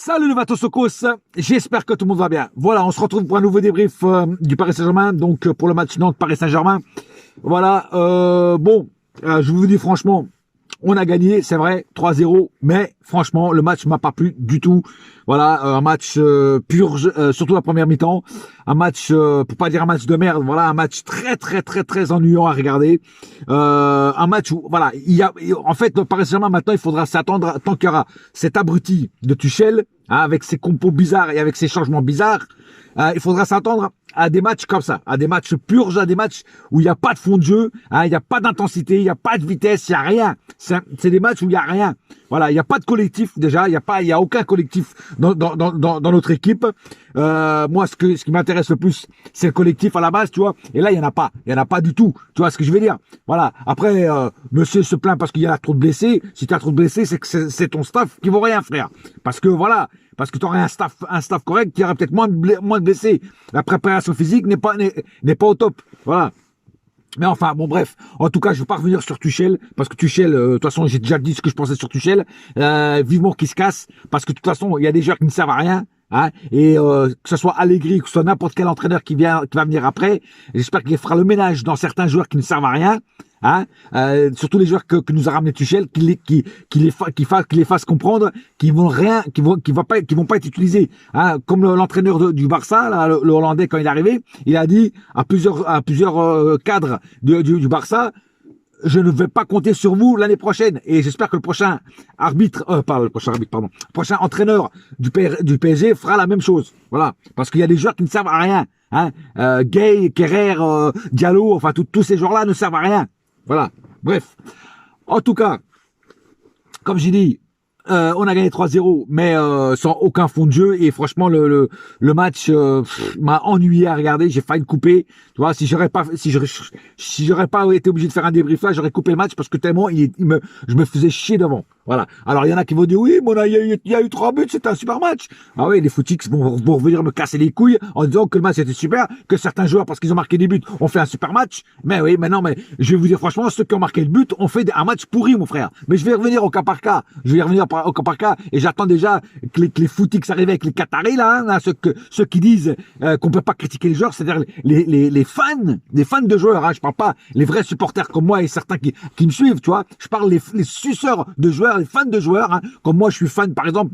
Salut le Vatosokos, j'espère que tout le monde va bien. Voilà, on se retrouve pour un nouveau débrief du Paris Saint-Germain, donc pour le match Nantes-Paris Saint-Germain. Voilà, je vous dis franchement, on a gagné, c'est vrai, 3-0, mais franchement, le match m'a pas plu du tout. Voilà, un match purge, surtout la première mi-temps. Un match, pour pas dire un match de merde, voilà, un match très ennuyant à regarder. Un match où, voilà, en fait, le Paris Saint-Germain, maintenant, il faudra s'attendre, tant qu'il y aura cet abruti de Tuchel, hein, avec ses compos bizarres et avec ses changements bizarres, il faudra s'attendre à des matchs comme ça, à des matchs purges, à des matchs où il n'y a pas de fond de jeu, hein, il n'y a pas d'intensité, il n'y a pas de vitesse, il n'y a rien. C'est des matchs où il n'y a rien. Voilà, il n'y a pas de collectif déjà, il y a aucun collectif dans notre équipe. Moi, ce qui m'intéresse le plus, c'est le collectif à la base, tu vois. Et là, il y en a pas du tout. Tu vois ce que je veux dire? Voilà. Après, monsieur se plaint parce qu'il y a trop de blessés. Si tu as trop de blessés, c'est que c'est ton staff qui vaut rien, frère. Parce que voilà. Parce que tu aurais un staff correct qui aurait peut-être moins de blessés. La préparation physique n'est pas au top. Voilà. Mais enfin, bon, bref. En tout cas, je ne vais pas revenir sur Tuchel, parce que Tuchel, de toute façon, j'ai déjà dit ce que je pensais sur Tuchel. Vivement qu'il se casse, parce que de toute façon, il y a des joueurs qui ne servent à rien. Hein, et que ce soit Allegri, que ce soit n'importe quel entraîneur qui va venir après, j'espère qu'il fera le ménage dans certains joueurs qui ne servent à rien. Hein, surtout les joueurs que nous a ramené Tuchel, qui les fasse comprendre qu'ils vont pas être utilisés. Hein, comme l'entraîneur du Barça, là, le Hollandais, quand il est arrivé, il a dit à plusieurs cadres du Barça: je ne vais pas compter sur vous l'année prochaine. Et j'espère que le prochain prochain entraîneur du PSG fera la même chose. Voilà. Parce qu'il y a des joueurs qui ne servent à rien. Hein. Gay, Kerrer, Diallo, enfin, tous ces joueurs-là ne servent à rien. Voilà. Bref. En tout cas, comme j'ai dit, on a gagné 3-0, mais sans aucun fond de jeu. Et franchement, le match m'a ennuyé à regarder. J'ai failli le couper. Tu vois, si j'aurais pas été obligé de faire un débrief là, j'aurais coupé le match parce que tellement je me faisais chier devant. Voilà. Alors il y en a qui vont dire oui, il y a eu 3 buts, c'était un super match. Ah oui, les footix vont revenir me casser les couilles en disant que le match était super, que certains joueurs, parce qu'ils ont marqué des buts, ont fait un super match. Mais oui, mais non, mais je vais vous dire franchement, ceux qui ont marqué le but ont fait un match pourri, mon frère. Mais je vais revenir au cas par cas. Au cas par cas, et j'attends déjà que les footix arrivent avec les Qataris là, hein, ceux qui disent qu'on peut pas critiquer les joueurs, c'est-à-dire les fans de joueurs. Hein, je parle pas les vrais supporters comme moi et certains qui me suivent, tu vois. Je parle les suceurs de joueurs, les fans de joueurs. Hein, comme moi, je suis fan, par exemple,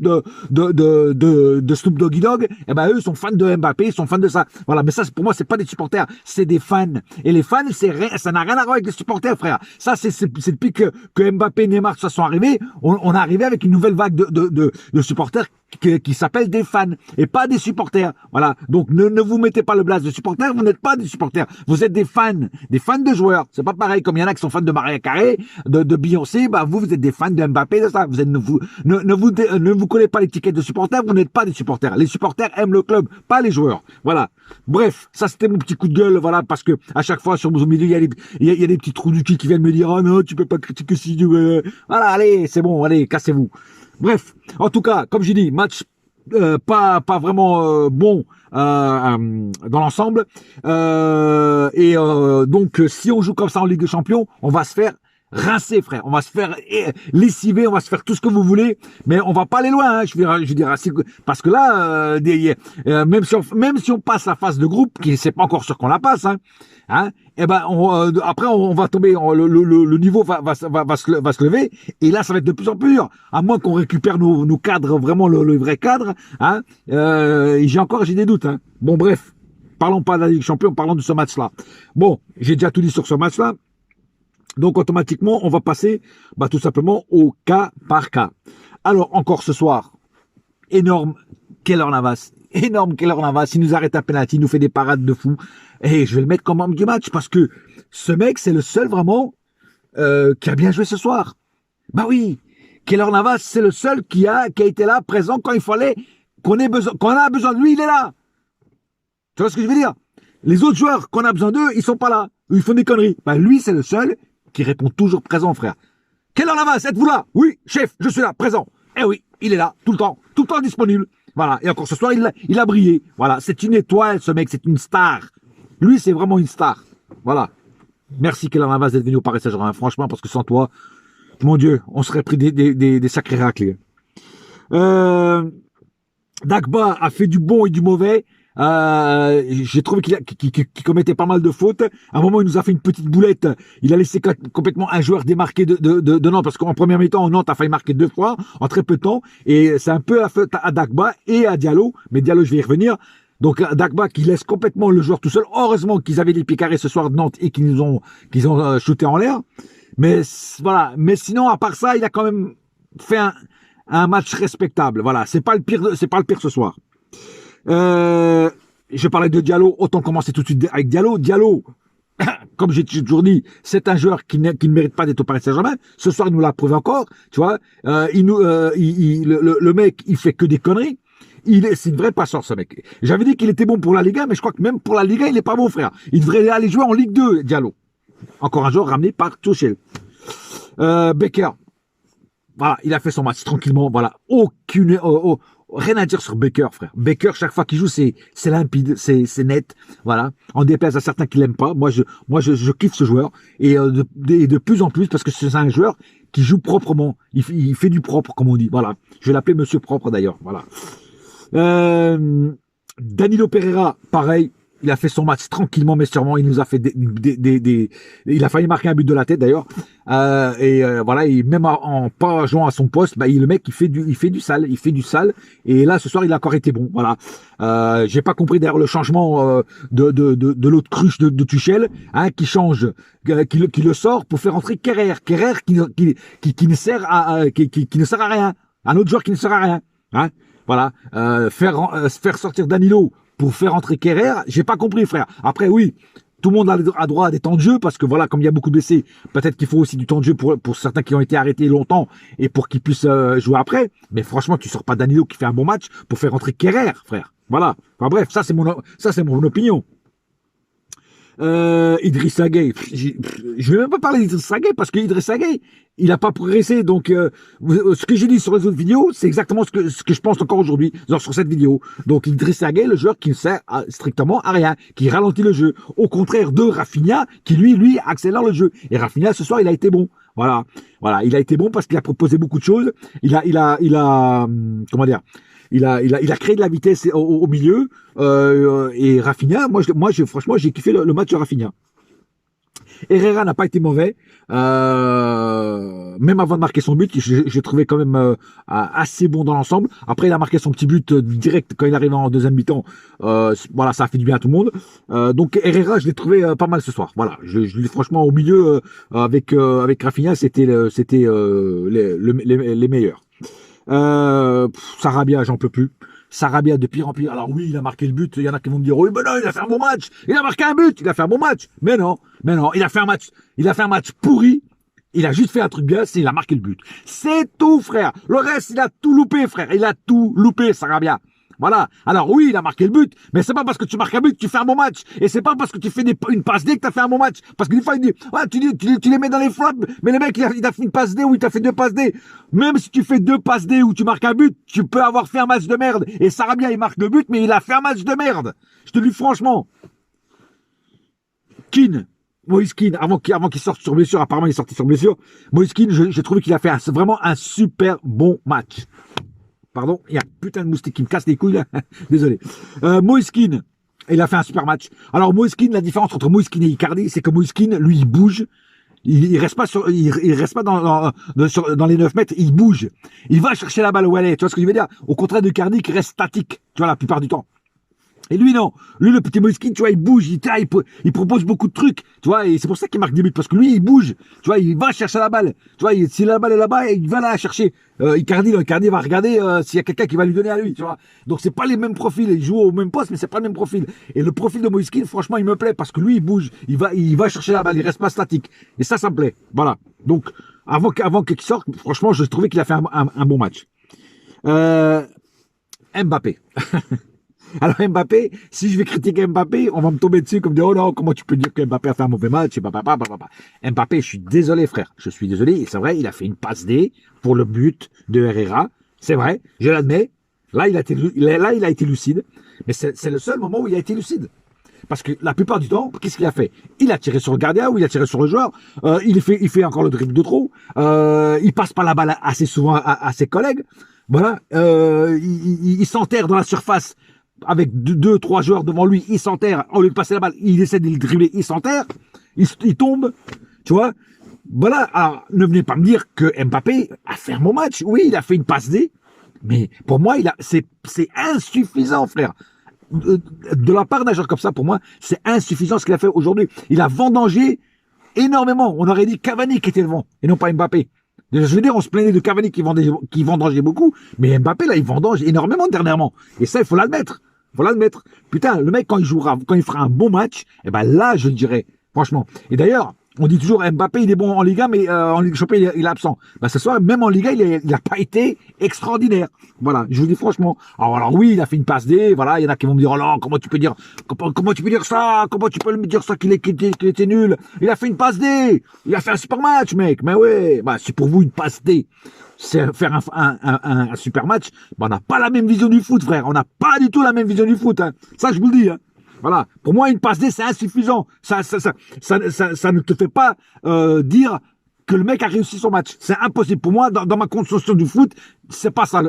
de Snoop Doggy Dogg. Et ben eux sont fans de Mbappé, ils sont fans de ça. Voilà, mais ça, pour moi, c'est pas des supporters, c'est des fans. Et les fans, ça n'a rien à voir avec les supporters, frère. Ça, c'est depuis que Mbappé, Neymar, ça sont arrivés, on est arrivé avec une nouvelle vague de supporters qui s'appellent des fans et pas des supporters. Voilà. Donc ne vous mettez pas le blase de supporters, vous n'êtes pas des supporters. Vous êtes des fans de joueurs. C'est pas pareil. Comme il y en a qui sont fans de Mariah Carey, de Beyoncé, bah vous êtes des fans de Mbappé, de ça. Ne vous collez pas l'étiquette de supporters, vous n'êtes pas des supporters. Les supporters aiment le club, pas les joueurs. Voilà. Bref, ça c'était mon petit coup de gueule, voilà, parce que à chaque fois sur mon milieu, il y a des petits trous du cul qui viennent me dire: oh non, tu peux pas critiquer si voilà, allez, c'est bon, allez, cassez-vous. Bref, en tout cas, comme j'ai dit, match pas vraiment bon dans l'ensemble. Donc, si on joue comme ça en Ligue des Champions, on va se faire rincer, frère. On va se faire lessiver, on va se faire tout ce que vous voulez, mais on va pas aller loin. Hein, je veux dire, parce que là, même si on passe la phase de groupe, qui c'est pas encore sûr qu'on la passe, hein, et ben après on va tomber, le niveau va se lever, et là ça va être de plus en plus dur, à moins qu'on récupère nos cadres, vraiment le vrai cadre, hein. J'ai des doutes, hein. Bon, bref, parlons pas de la Ligue des Champions, parlons de ce match-là. Bon, j'ai déjà tout dit sur ce match-là. Donc automatiquement, on va passer tout simplement au cas par cas. Alors encore ce soir, énorme Keylor Navas, il nous arrête un penalty, il nous fait des parades de fou. Et je vais le mettre comme homme du match parce que ce mec, c'est le seul vraiment qui a bien joué ce soir. Bah oui, Keylor Navas, c'est le seul qui a été là, présent quand il fallait, qu'on a besoin de lui, il est là. Tu vois ce que je veux dire? Les autres joueurs, qu'on a besoin d'eux, ils sont pas là. Ils font des conneries. Bah lui, c'est le seul qui répond toujours présent, frère. Keylor Navas, êtes-vous là? Oui, chef, je suis là, présent. Eh oui, il est là, tout le temps disponible. Voilà, et encore ce soir, il a brillé. Voilà, c'est une étoile, ce mec, c'est une star. Lui, c'est vraiment une star. Voilà. Merci Keylor Navas d'être venu au Paris Saint-Germain, franchement, parce que sans toi, mon Dieu, on serait pris des sacrés raclés. Dagba a fait du bon et du mauvais. J'ai trouvé qu'il commettait pas mal de fautes. À un moment, il nous a fait une petite boulette. Il a laissé complètement un joueur démarqué de Nantes, parce qu'en première mi-temps, Nantes a failli marquer 2 fois en très peu de temps. Et c'est un peu la faute à Dagba et à Diallo. Mais Diallo, je vais y revenir. Donc Dagba qui laisse complètement le joueur tout seul. Heureusement qu'ils avaient les pieds carrés ce soir de Nantes et qu'ils ont shooté en l'air. Mais voilà. Mais sinon, à part ça, il a quand même fait un match respectable. Voilà. C'est pas le pire ce soir. Je parlais de Diallo, autant commencer tout de suite avec Diallo. Diallo, comme j'ai toujours dit, c'est un joueur qui ne mérite pas d'être au Paris Saint-Germain. Ce soir, il nous l'a prouvé encore. Tu vois, le mec, il fait que des conneries. C'est une vraie passeur, ce mec. J'avais dit qu'il était bon pour la Liga, mais je crois que même pour la Liga, il est pas bon, frère. Il devrait aller jouer en Ligue 2, Diallo. Encore un joueur ramené par Tuchel. Becker. Voilà, il a fait son match tranquillement. Voilà, rien à dire sur Becker, frère. Becker, chaque fois qu'il joue, c'est limpide, c'est net. Voilà. En déplaise à certains qui l'aiment pas. Moi, je kiffe ce joueur. Et de plus en plus, parce que c'est un joueur qui joue proprement. Il fait du propre, comme on dit. Voilà. Je vais l'appeler Monsieur Propre, d'ailleurs. Voilà. Danilo Pereira, pareil. Il a fait son match tranquillement mais sûrement. Il nous a fait il a failli marquer un but de la tête d'ailleurs. Voilà, et même en pas jouant à son poste, le mec il fait du sale, Et là ce soir il a encore été bon. Voilà. J'ai pas compris d'ailleurs le changement de l'autre cruche de Tuchel, hein, qui change, qui le sort pour faire entrer Kerrer qui ne sert qui ne sert à rien. Un autre joueur qui ne sert à rien. Hein. Voilà. Faire sortir Danilo pour faire entrer Kerrer, j'ai pas compris, frère. Après, oui, tout le monde a droit à des temps de jeu, parce que voilà, comme il y a beaucoup de blessés, peut-être qu'il faut aussi du temps de jeu pour certains qui ont été arrêtés longtemps et pour qu'ils puissent jouer après. Mais franchement, tu sors pas Danilo qui fait un bon match pour faire entrer Kerrer, frère. Voilà. Enfin bref, ça c'est mon opinion. Idrissa Gueye, je vais même pas parler d'Idrissa Gueye parce que Idrissa Gueye, il n'a pas progressé. Donc, ce que j'ai dit sur les autres vidéos, c'est exactement ce que je pense encore aujourd'hui, sur cette vidéo. Donc, Idrissa Gueye, le joueur qui ne sert strictement à rien, qui ralentit le jeu. Au contraire de Rafinha, qui lui accélère le jeu. Et Rafinha, ce soir, il a été bon. Voilà, il a été bon parce qu'il a proposé beaucoup de choses. Il a comment dire? Il a créé de la vitesse au milieu. Et Rafinha, franchement, j'ai kiffé le match de Rafinha. Herrera n'a pas été mauvais. Même avant de marquer son but, j'ai trouvé quand même assez bon dans l'ensemble. Après, il a marqué son petit but direct quand il arrive en deuxième mi-temps. Voilà, ça a fait du bien à tout le monde. Donc Herrera, je l'ai trouvé pas mal ce soir. Voilà, je l'ai franchement au milieu avec Rafinha, c'était les meilleurs. Sarabia, j'en peux plus. Sarabia de pire en pire. Alors oui, il a marqué le but. Il y en a qui vont me dire, oui, mais non, il a fait un bon match. Il a marqué un but. Il a fait un bon match. Mais non. Il a fait un match pourri. Il a juste fait un truc bien, c'est il a marqué le but. C'est tout, frère. Le reste, il a tout loupé, frère. Il a tout loupé, Sarabia. Voilà. Alors oui, il a marqué le but, mais c'est pas parce que tu marques un but que tu fais un bon match. Et c'est pas parce que tu fais une passe D que tu as fait un bon match. Parce que des fois, il dit, ouais, tu les mets dans les flops, mais le mec, il a fait une passe D ou il t'a fait 2 passes D. Même si tu fais 2 passes D ou tu marques un but, tu peux avoir fait un match de merde. Et Sarabia, il marque le but, mais il a fait un match de merde. Je te le dis franchement. Moïse Kean, avant qu'il sorte sur blessure, apparemment il est sorti sur blessure. Moïse Kean, j'ai trouvé qu'il a fait vraiment un super bon match. Pardon, il y a un putain de moustique qui me casse les couilles là. Désolé. Moïse Kean, il a fait un super match. Alors Moïse Kean, la différence entre Moïse Kean et Icardi, c'est que Moïse Kean, lui, il bouge. Il reste pas dans les 9 mètres, il bouge. Il va chercher la balle où elle est. Tu vois ce que je veux dire? Au contraire de Icardi qui reste statique, tu vois, la plupart du temps. Et lui, non. Lui, le petit Moïse Kean, tu vois, il bouge, il propose beaucoup de trucs, tu vois, et c'est pour ça qu'il marque des buts, parce que lui, il bouge, tu vois, il va chercher la balle, tu vois, si la balle est là-bas, il va la chercher. Icardi va regarder s'il y a quelqu'un qui va lui donner à lui, tu vois. Donc, c'est pas les mêmes profils, ils jouent au même poste, mais c'est pas le même profil. Et le profil de Moïse Kean, franchement, il me plaît, parce que lui, il bouge, il va chercher la balle, il reste pas statique. Et ça me plaît. Voilà. Donc, avant qu'il sorte, franchement, je trouvais qu'il a fait un bon match. Mbappé. Alors Mbappé, si je vais critiquer Mbappé, on va me tomber dessus comme dire, oh non, comment tu peux dire que Mbappé a fait un mauvais match, Mbappé, je suis désolé, frère. Je suis désolé. Et c'est vrai, il a fait une passe D pour le but de Herrera. C'est vrai, je l'admets. Là, il a été lucide. Mais c'est le seul moment où il a été lucide. Parce que la plupart du temps, qu'est-ce qu'il a fait? Il a tiré sur le gardien ou il a tiré sur le joueur. Il fait encore le dribble de trop. Il passe pas la balle assez souvent à ses collègues. Voilà, il s'enterre dans la surface avec deux, trois joueurs devant lui, il s'enterre, au lieu de passer la balle, il essaie de le dribbler, il s'enterre, il tombe, tu vois. Voilà, alors ne venez pas me dire que Mbappé a fait un bon match. Oui, il a fait une passe D, mais pour moi, c'est insuffisant, frère. De la part d'un joueur comme ça, pour moi, c'est insuffisant ce qu'il a fait aujourd'hui. Il a vendangé énormément. On aurait dit Cavani qui était devant, et non pas Mbappé. Je veux dire, on se plaignait de Cavani qui vendangeait beaucoup, mais Mbappé, là, il vendange énormément dernièrement. Et ça, il faut l'admettre. Faut l'admettre. Putain, le mec, quand il fera un bon match, eh ben là, je le dirais, franchement. Et d'ailleurs, on dit toujours Mbappé, il est bon en Liga, mais en Ligue des Champions, il est absent. Ben, ce soir, même en Liga, il a pas été extraordinaire. Voilà, je vous dis franchement. Alors oui, il a fait une passe D, voilà, il y en a qui vont me dire, oh là, comment tu peux dire ça? Comment tu peux me dire ça qu'il était nul? Il a fait une passe D! Il a fait un super match, mec! Mais ouais, bah, c'est pour vous une passe D. C'est faire un super match, bah, on n'a pas la même vision du foot, frère. On n'a pas du tout la même vision du foot, hein. Ça, je vous le dis, hein. Voilà. Pour moi, une passe D, c'est insuffisant. Ça ne te fait pas dire que le mec a réussi son match. C'est impossible. Pour moi, dans ma conception du foot, c'est pas ça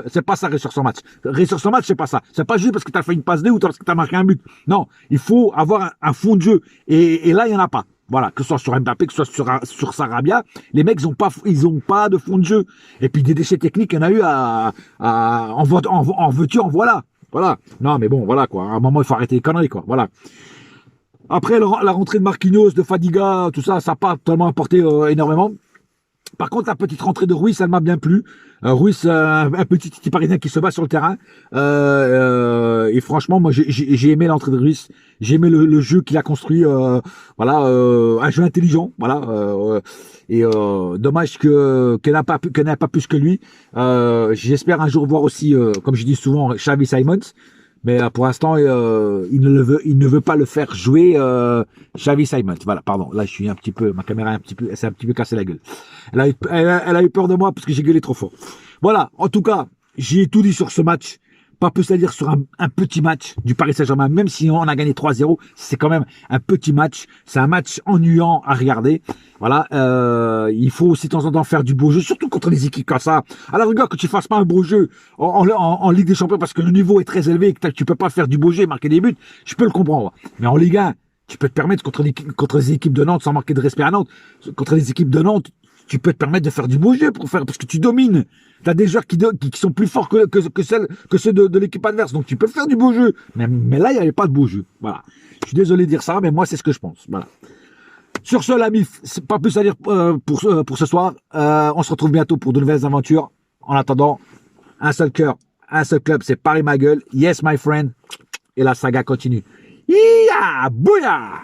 réussir son match. Réussir son match, c'est pas ça. C'est pas juste parce que tu as fait une passe D ou parce que tu as marqué un but. Non. Il faut avoir un fond de jeu. Et là, il y en a pas. Voilà, que ce soit sur Mbappé, que ce soit sur Sarabia, les mecs ils ont pas de fond de jeu. Et puis des déchets techniques, il y en a eu en veux-tu, en voilà. Voilà. Non, mais bon, voilà, quoi. À un moment, il faut arrêter les conneries, quoi. Voilà. Après, la rentrée de Marquinhos, de Fadiga, tout ça, ça n'a pas tellement apporté énormément. Par contre, la petite rentrée de Ruiz, elle m'a bien plu. Ruiz, un petit Titi parisien qui se bat sur le terrain. Et franchement, moi, j'ai aimé l'entrée de Ruiz. J'ai aimé le jeu qu'il a construit. Voilà, un jeu intelligent. Voilà. Dommage qu'elle n'a pas plus que lui. J'espère un jour voir aussi, comme je dis souvent, Xavi Simons. Mais pour l'instant, il ne veut pas le faire jouer Xavi Simons. Voilà, pardon. Là, ma caméra s'est un petit peu cassé la gueule. Elle a eu peur de moi parce que j'ai gueulé trop fort. Voilà. En tout cas, j'ai tout dit sur ce match. Pas plus à dire sur un petit match du Paris Saint-Germain, même si on a gagné 3-0, c'est quand même un petit match. C'est un match ennuyant à regarder. Voilà, il faut aussi de temps en temps faire du beau jeu, surtout contre les équipes comme ça. À la rigueur, que tu fasses pas un beau jeu en Ligue des Champions parce que le niveau est très élevé et que tu peux pas faire du beau jeu et marquer des buts, je peux le comprendre. Mais en Ligue 1, tu peux te permettre contre les équipes de Nantes sans marquer de respect à Nantes, contre les équipes de Nantes, tu peux te permettre de faire du beau jeu parce que tu domines. T'as des joueurs qui sont plus forts que ceux de l'équipe adverse. Donc tu peux faire du beau jeu. Mais là, il n'y avait pas de beau jeu. Voilà. Je suis désolé de dire ça, mais moi, c'est ce que je pense. Voilà. Sur ce, l'ami, c'est pas plus à dire pour ce soir. On se retrouve bientôt pour de nouvelles aventures. En attendant, un seul cœur, un seul club, c'est Paris ma gueule. Yes, my friend. Et la saga continue. Iya, bouya!